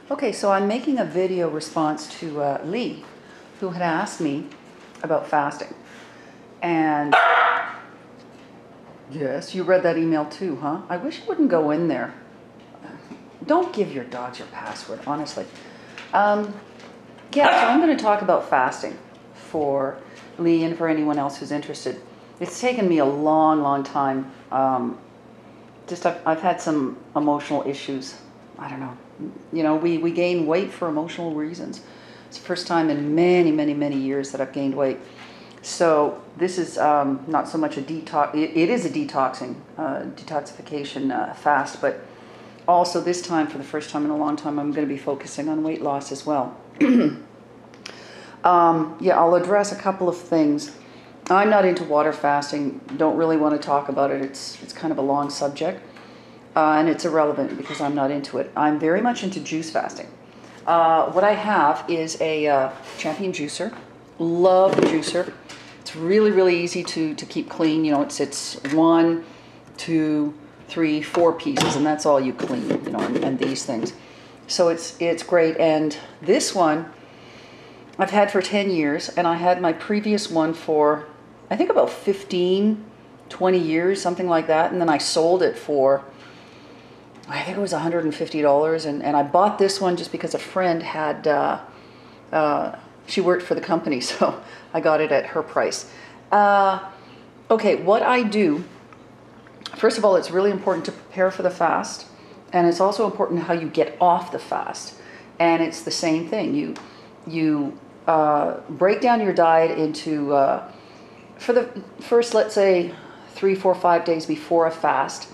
Okay, so I'm making a video response to Lee, who had asked me about fasting. And yes, you read that email too, huh? I wish you wouldn't go in there. Don't give your dogs your password, honestly. Yeah, so I'm going to talk about fasting for Lee and for anyone else who's interested. It's taken me a long, long time. I've had some emotional issues. I don't know. You know, we gain weight for emotional reasons. It's the first time in many, many, many years that I've gained weight. So this is not so much a detox. It is a detoxification fast, but also this time, for the first time in a long time, I'm going to be focusing on weight loss as well. Yeah, I'll address a couple of things. I'm not into water fasting. Don't really want to talk about it. It's kind of a long subject, and it's irrelevant because I'm not into it. I'm very much into juice fasting. What I have is a Champion juicer. Love the juicer. It's really, really easy to keep clean. You know, it's 1, 2, 3, 4 pieces, and that's all you clean. You know, and these things. So it's great. And this one I've had for 10 years, and I had my previous one for, I think, about 15, 20 years, something like that. And then I sold it for, I think it was $150. And I bought this one just because a friend had, she worked for the company, so I got it at her price. Okay, what I do, first of all, it's really important to prepare for the fast. And it's also important how you get off the fast. And it's the same thing. You break down your diet into, for the first, let's say, 3, 4, 5 days before a fast,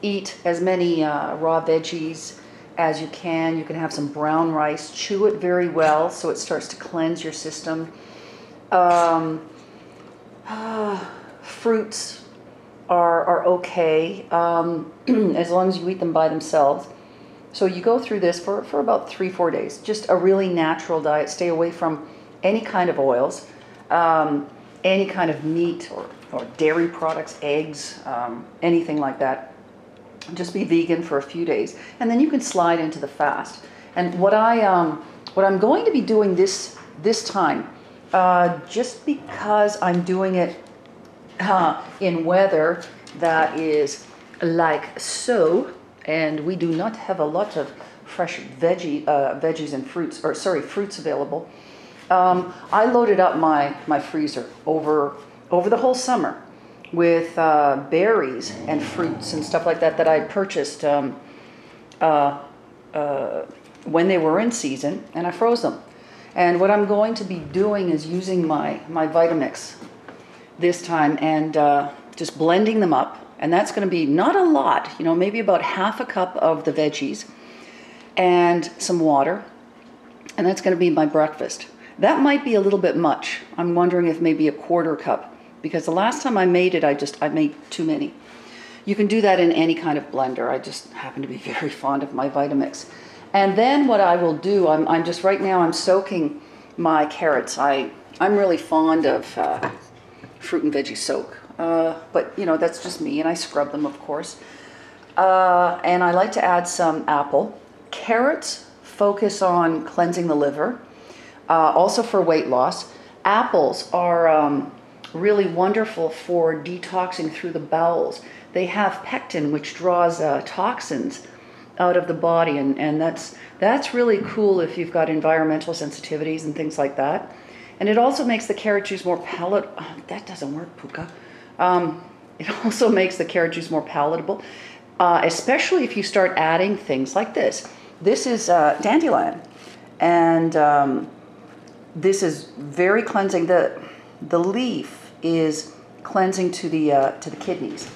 eat as many raw veggies as you can. You can have some brown rice, chew it very well so it starts to cleanse your system. Fruits are okay, as long as you eat them by themselves. So you go through this for about 3, 4 days. Just a really natural diet. Stay away from any kind of oils, any kind of meat or dairy products, eggs, anything like that. Just be vegan for a few days, and then you can slide into the fast. And what I'm going to be doing this time, just because I'm doing it in weather that is like so, and we do not have a lot of fresh veggies and fruits, or sorry, fruits available. I loaded up my freezer over the whole summer with berries and fruits and stuff like that I purchased when they were in season, and I froze them. And what I'm going to be doing is using my Vitamix this time and just blending them up. And that's going to be not a lot, you know, maybe about half a cup of the veggies and some water. And that's going to be my breakfast. That might be a little bit much. I'm wondering if maybe a 1/4 cup, because the last time I made it, I made too many. You can do that in any kind of blender. I just happen to be very fond of my Vitamix. And then what I will do, I'm just right now, I'm soaking my carrots. I'm really fond of fruit and veggie soak. But, you know, that's just me, and I scrub them, of course. And I like to add some apple. Carrots focus on cleansing the liver, also for weight loss. Apples are really wonderful for detoxing through the bowels. They have pectin, which draws toxins out of the body, and that's really cool if you've got environmental sensitivities and things like that. And it also makes the carrot juice more palatable. That doesn't work, Puka. It also makes the carrot juice more palatable, especially if you start adding things like this. This is dandelion, and this is very cleansing. The leaf is cleansing to the kidneys.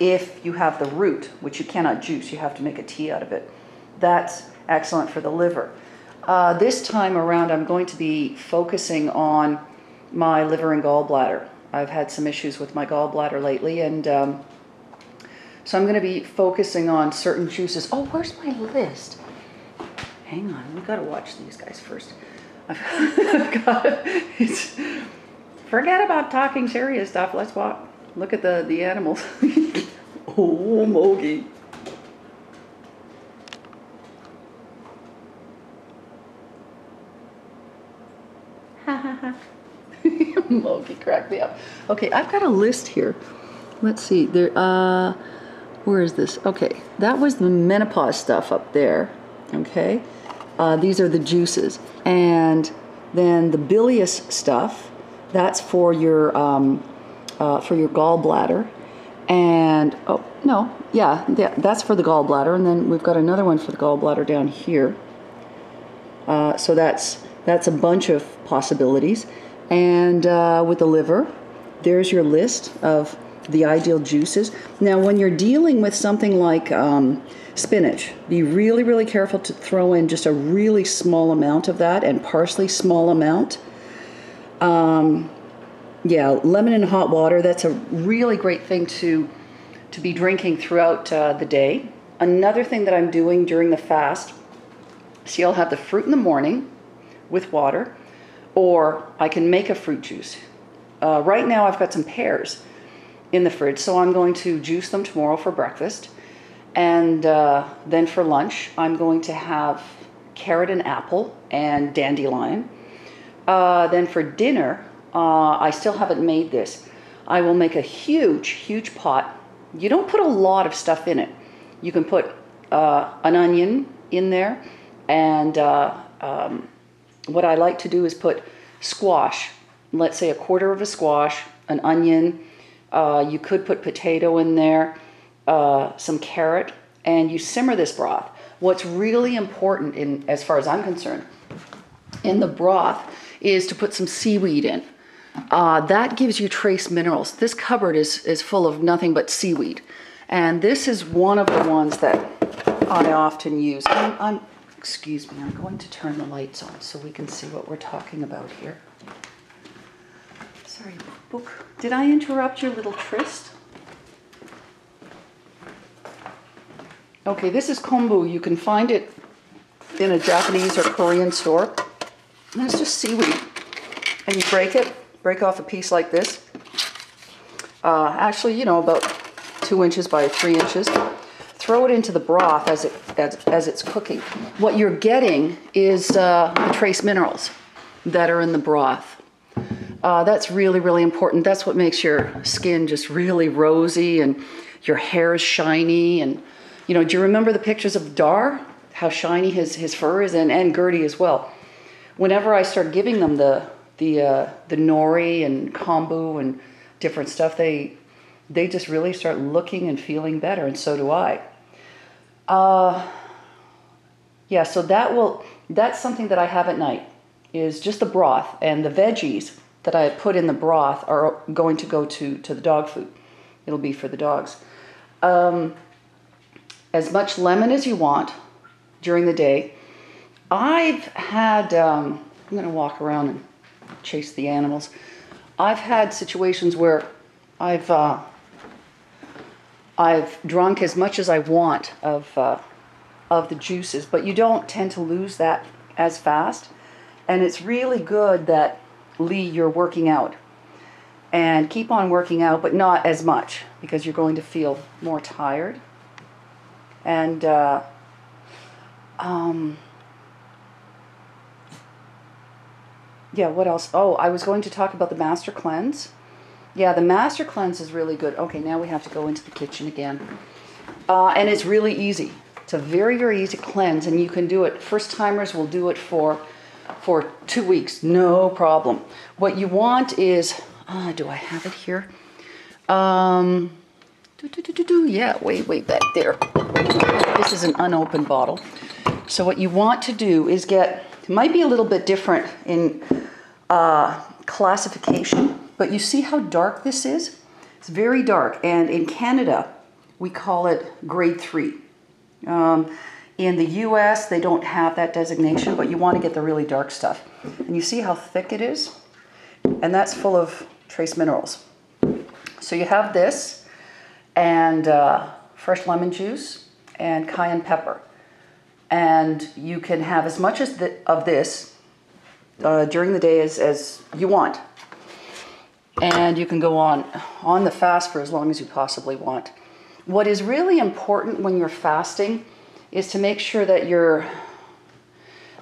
If you have the root, which you cannot juice, you have to make a tea out of it. That's excellent for the liver. This time around, I'm going to be focusing on my liver and gallbladder. I've had some issues with my gallbladder lately, and so I'm going to be focusing on certain juices. Oh, where's my list? Hang on, we've got to watch these guys first. Forget about talking serious stuff. Let's walk. Look at the animals. Oh, Mogi. Ha ha ha. Loki cracked me up. Okay, I've got a list here. Let's see. There. Where is this? Okay, that was the menopause stuff up there. Okay, these are the juices, and then the bilious stuff. That's for your gallbladder, and oh no, yeah, that's for the gallbladder, and then we've got another one for the gallbladder down here. So that's a bunch of possibilities. And with the liver, there's your list of the ideal juices. Now, when you're dealing with something like spinach, be really, really careful to throw in just a really small amount of that, and parsley, small amount. Yeah, lemon in hot water, that's a really great thing to be drinking throughout the day. Another thing that I'm doing during the fast, see, I'll have the fruit in the morning with water, or I can make a fruit juice. Right now I've got some pears in the fridge, so I'm going to juice them tomorrow for breakfast. And then for lunch, I'm going to have carrot and apple and dandelion. Then for dinner, I still haven't made this. I will make a huge, huge pot. You don't put a lot of stuff in it. You can put an onion in there, and what I like to do is put squash, let's say a quarter of a squash, an onion, you could put potato in there, some carrot, and you simmer this broth. What's really important, as far as I'm concerned, in the broth is to put some seaweed in. That gives you trace minerals. This cupboard is full of nothing but seaweed, and this is one of the ones that I often use. Excuse me, I'm going to turn the lights on so we can see what we're talking about here. Sorry, book. Did I interrupt your little tryst? Okay, this is kombu. You can find it in a Japanese or Korean store. And it's just seaweed. And you break off a piece like this. Actually, about 2 inches by 3 inches. Throw it into the broth as it's cooking. What you're getting is the trace minerals that are in the broth. That's really, really important. That's what makes your skin just really rosy and your hair is shiny. And do you remember the pictures of Dar? How shiny his fur is, and Gertie as well. Whenever I start giving them the nori and kombu and different stuff, they just really start looking and feeling better, and so do I. Yeah, so that's something that I have at night, is just the broth, and the veggies that I put in the broth are going to go to the dog food. It'll be for the dogs. As much lemon as you want during the day. I've had, I'm going to walk around and chase the animals. I've had situations where I've drunk as much as I want of the juices, but you don't tend to lose that as fast. And it's really good that, Lee, you're working out. And keep on working out, but not as much, because you're going to feel more tired. And yeah, what else? Oh, I was going to talk about the Master Cleanse. Yeah, the Master Cleanse is really good. Okay, now we have to go into the kitchen again. And it's really easy. It's a very, very easy cleanse, and you can do it. First timers will do it for 2 weeks, no problem. What you want is, do I have it here? Yeah, way back there. This is an unopened bottle. So what you want to do is it might be a little bit different in classification, but you see how dark this is? It's very dark, and in Canada, we call it grade 3. In the US, they don't have that designation, but you want to get the really dark stuff. And you see how thick it is? And that's full of trace minerals. So you have this, and fresh lemon juice, and cayenne pepper. And you can have as much of this during the day as you want. And you can go on the fast for as long as you possibly want. What is really important when you're fasting is to make sure that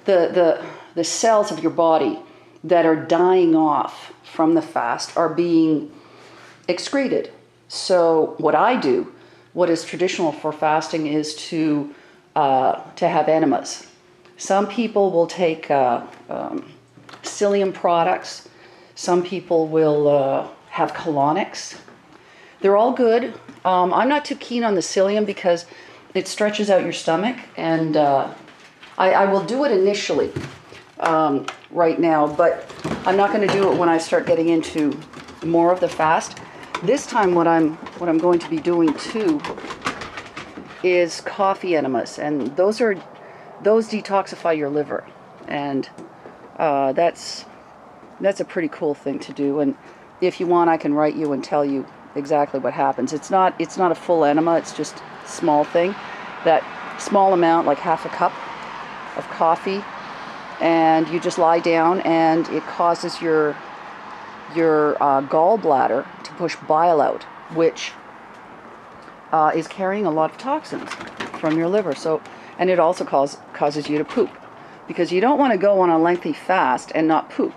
the cells of your body that are dying off from the fast are being excreted. So what I do, what is traditional for fasting, is to have enemas. Some people will take psyllium products. Some people will have colonics. They're all good. I'm not too keen on the psyllium because it stretches out your stomach, and I will do it initially right now, but I'm not going to do it when I start getting into more of the fast. This time what I'm going to be doing too is coffee enemas, and those detoxify your liver, and that's a pretty cool thing to do. And if you want, I can write you and tell you exactly what happens. It's not a full enema, it's just a small thing. That small amount, like half a cup of coffee, and you just lie down, and it causes your gallbladder to push bile out, which is carrying a lot of toxins from your liver. So, and it also causes you to poop, because you don't want to go on a lengthy fast and not poop.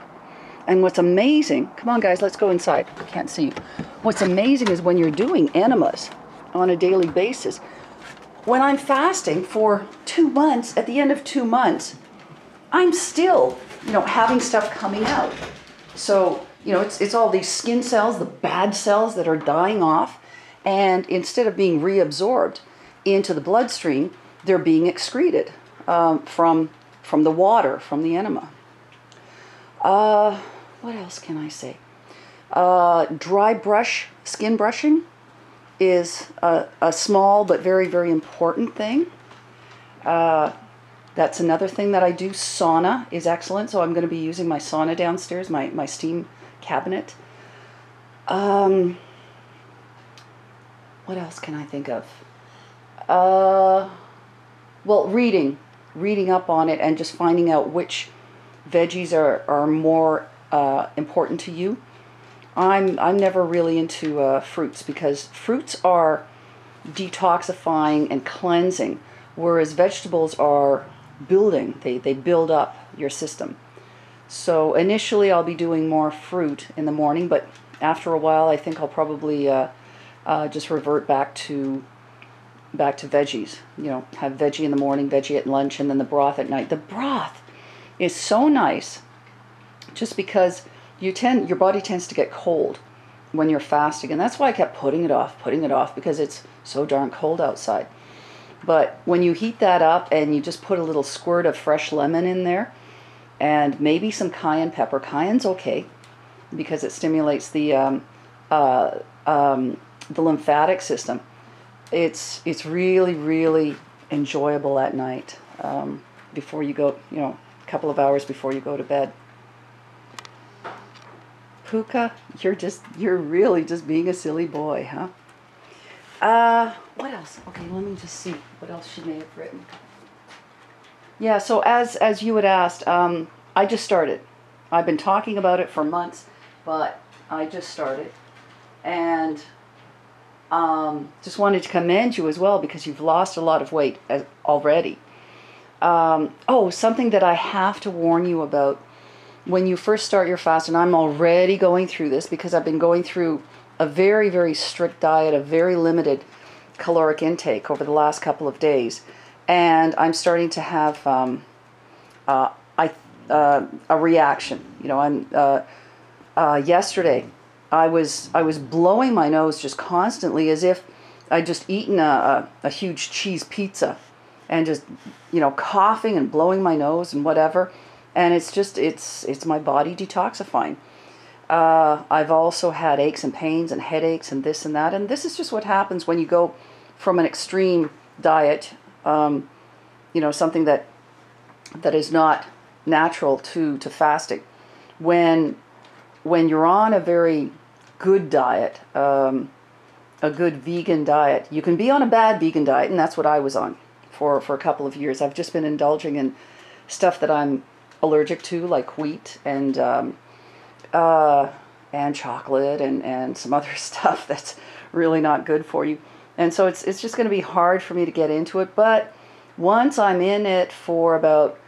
And what's amazing, come on guys, let's go inside. I can't see you. What's amazing is when you're doing enemas on a daily basis, when I'm fasting for 2 months, at the end of 2 months, I'm still, having stuff coming out. So, it's all these skin cells, the bad cells that are dying off, and instead of being reabsorbed into the bloodstream, they're being excreted from the water, from the enema. What else can I say? Skin brushing is a small but very, very important thing. That's another thing that I do. Sauna is excellent, so I'm going to be using my sauna downstairs, my steam cabinet. What else can I think of? Well, reading up on it and just finding out which veggies are more important to you. I'm never really into fruits, because fruits are detoxifying and cleansing, whereas vegetables are building. They build up your system. So initially I'll be doing more fruit in the morning, but after a while I think I'll probably just revert back to veggies. Have veggie in the morning, veggie at lunch, and then the broth at night. The broth is so nice, just because your body tends to get cold when you're fasting, and that's why I kept putting it off, because it's so darn cold outside. But when you heat that up and you just put a little squirt of fresh lemon in there, and maybe some cayenne pepper. Cayenne's okay because it stimulates the lymphatic system. It's really, really enjoyable at night, before you go, a couple of hours before you go to bed. Puka, you're really just being a silly boy, huh? What else? Okay, let me just see what else she may have written. Yeah, so as you had asked, I just started. I've been talking about it for months, but I just started. And just wanted to commend you as well, because you've lost a lot of weight already. Something that I have to warn you about. When you first start your fast, and I'm already going through this because I've been going through a very, very strict diet, a very limited caloric intake over the last couple of days, and I'm starting to have a reaction. Yesterday I was blowing my nose just constantly, as if I'd just eaten a huge cheese pizza, and just coughing and blowing my nose and whatever. And it's my body detoxifying. I've also had aches and pains and headaches and this and that. And this is just what happens when you go from an extreme diet, something that is not natural to fasting. When you're on a very good diet, a good vegan diet, you can be on a bad vegan diet, and that's what I was on for a couple of years. I've just been indulging in stuff that I'm allergic to, like wheat and chocolate and some other stuff that's really not good for you. And so it's just going to be hard for me to get into it. But once I'm in it for about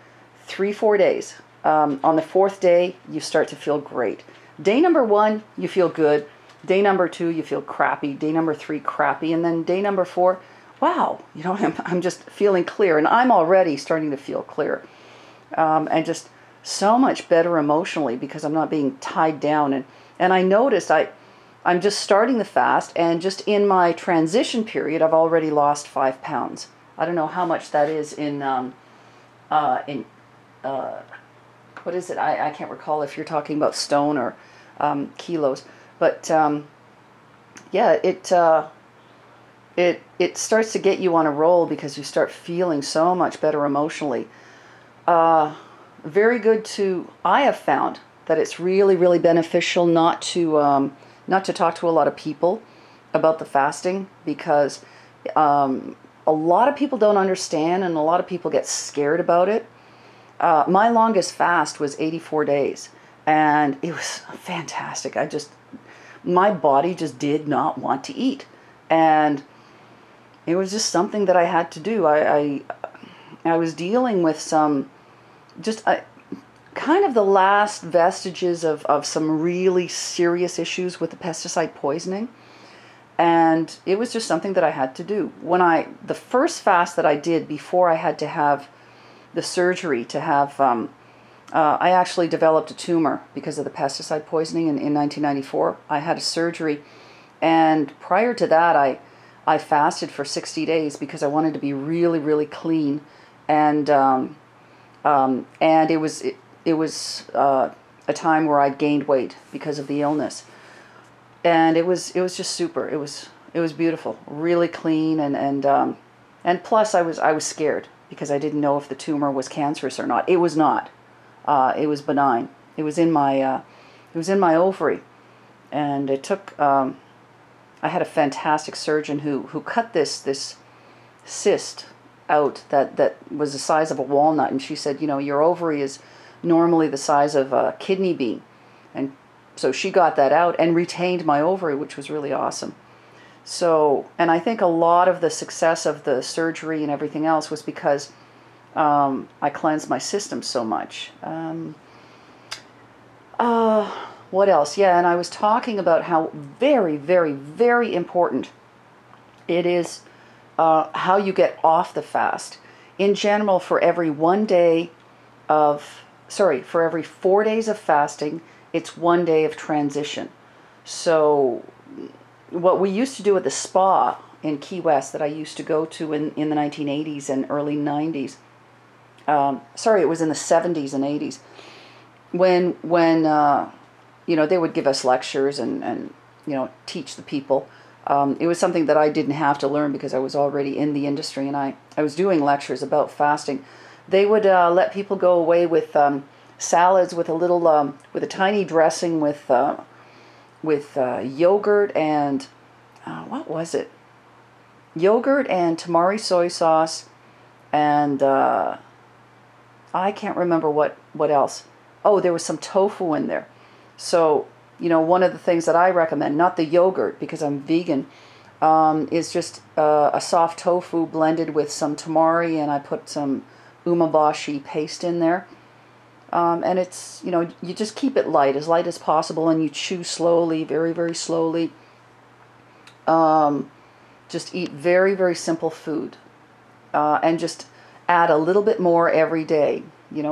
3-4 days, On the fourth day, you start to feel great. Day number 1, you feel good. Day number 2, you feel crappy. Day number 3, crappy. And then day number 4, wow, I'm just feeling clear. And I'm already starting to feel clear. And just so much better emotionally because I'm not being tied down. And I noticed I'm just starting the fast, and just in my transition period, I've already lost 5 pounds. I don't know how much that is in what is it? I can't recall if you're talking about stone or kilos. But yeah, it starts to get you on a roll because you start feeling so much better emotionally. Very good to, I have found that it's really, really beneficial not to talk to a lot of people about the fasting, because a lot of people don't understand and a lot of people get scared about it. My longest fast was 84 days, and it was fantastic. My body just did not want to eat, and it was just something that I had to do. I was dealing with some, kind of the last vestiges of some really serious issues with the pesticide poisoning. And it was just something that I had to do. The first fast that I did before I had to have the surgery to have, I actually developed a tumor because of the pesticide poisoning in 1994. I had a surgery, and prior to that I fasted for 60 days because I wanted to be really, really clean. And it was a time where I gained weight because of the illness. And it was just super. It was beautiful, really clean, and plus I was scared because I didn't know if the tumor was cancerous or not. It was not. It was benign. It was in my ovary, and it took. I had a fantastic surgeon who cut this cyst out that was the size of a walnut, and she said, your ovary is normally the size of a kidney bean, and so she got that out and retained my ovary, which was really awesome. So, and I think a lot of the success of the surgery and everything else was because I cleansed my system so much. What else? Yeah, and I was talking about how very, very, very important it is how you get off the fast. In general, for every 4 days of fasting, it's 1 day of transition. So what we used to do at the spa in Key West that I used to go to in the 1980s and early 90s, it was in the 70s and 80s, when they would give us lectures and teach the people. It was something that I didn't have to learn because I was already in the industry, and I was doing lectures about fasting. They would let people go away with salads with with a tiny dressing with yogurt and what was it? Yogurt and tamari soy sauce, and I can't remember what else. Oh, there was some tofu in there. So, one of the things that I recommend, not the yogurt because I'm vegan, is just a soft tofu blended with some tamari, and I put some umeboshi paste in there. And it's, you just keep it light as possible, and you chew slowly, very, very slowly. Just eat very, very simple food, and just add a little bit more every day.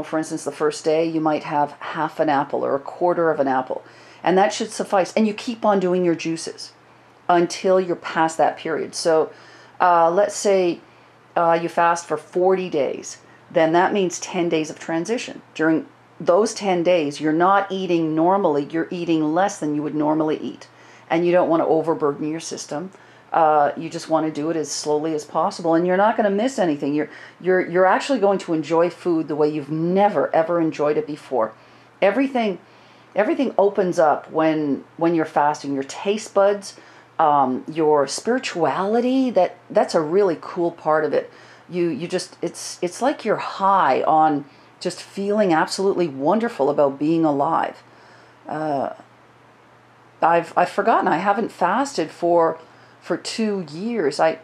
For instance, the first day you might have half an apple or a quarter of an apple, and that should suffice. And you keep on doing your juices until you're past that period. So let's say you fast for 40 days. Then that means 10 days of transition. During those 10 days, you're not eating normally, you're eating less than you would normally eat. And you don't want to overburden your system. You just want to do it as slowly as possible, and you're not going to miss anything. You're actually going to enjoy food the way you've never, ever enjoyed it before. Everything opens up when you're fasting. Your taste buds, your spirituality, that's a really cool part of it. You just, it's like you're high on just feeling absolutely wonderful about being alive. I've forgotten. I haven't fasted for 2 years. I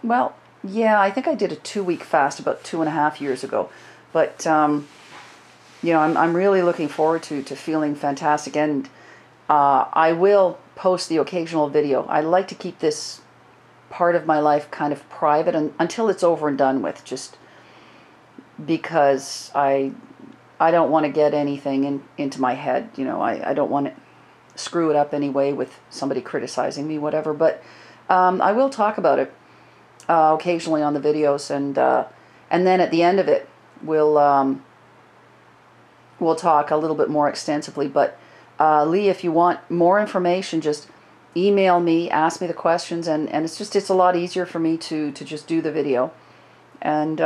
think I did a 2-week fast about 2.5 years ago. But you know, I'm really looking forward to feeling fantastic, and I will post the occasional video. I like to keep this part of my life kind of private until it's over and done with, just because I don't want to get anything into my head. You know, I don't want to screw it up anyway with somebody criticizing me, whatever. But I will talk about it occasionally on the videos, and then at the end of it, we'll talk a little bit more extensively. But Lee, if you want more information, just email me, ask me the questions, and it's a lot easier for me to just do the video, and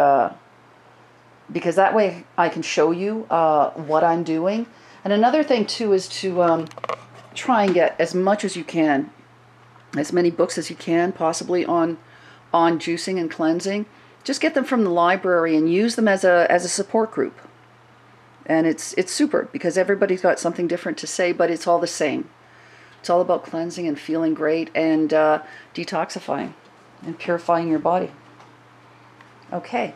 because that way I can show you what I'm doing. And another thing too is to try and get as much as you can, as many books as you can, possibly on juicing and cleansing. Just get them from the library and use them as a support group. And it's super, because everybody's got something different to say, but it's all the same. It's all about cleansing and feeling great and detoxifying and purifying your body. Okay.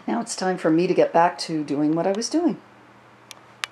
Now it's time for me to get back to doing what I was doing.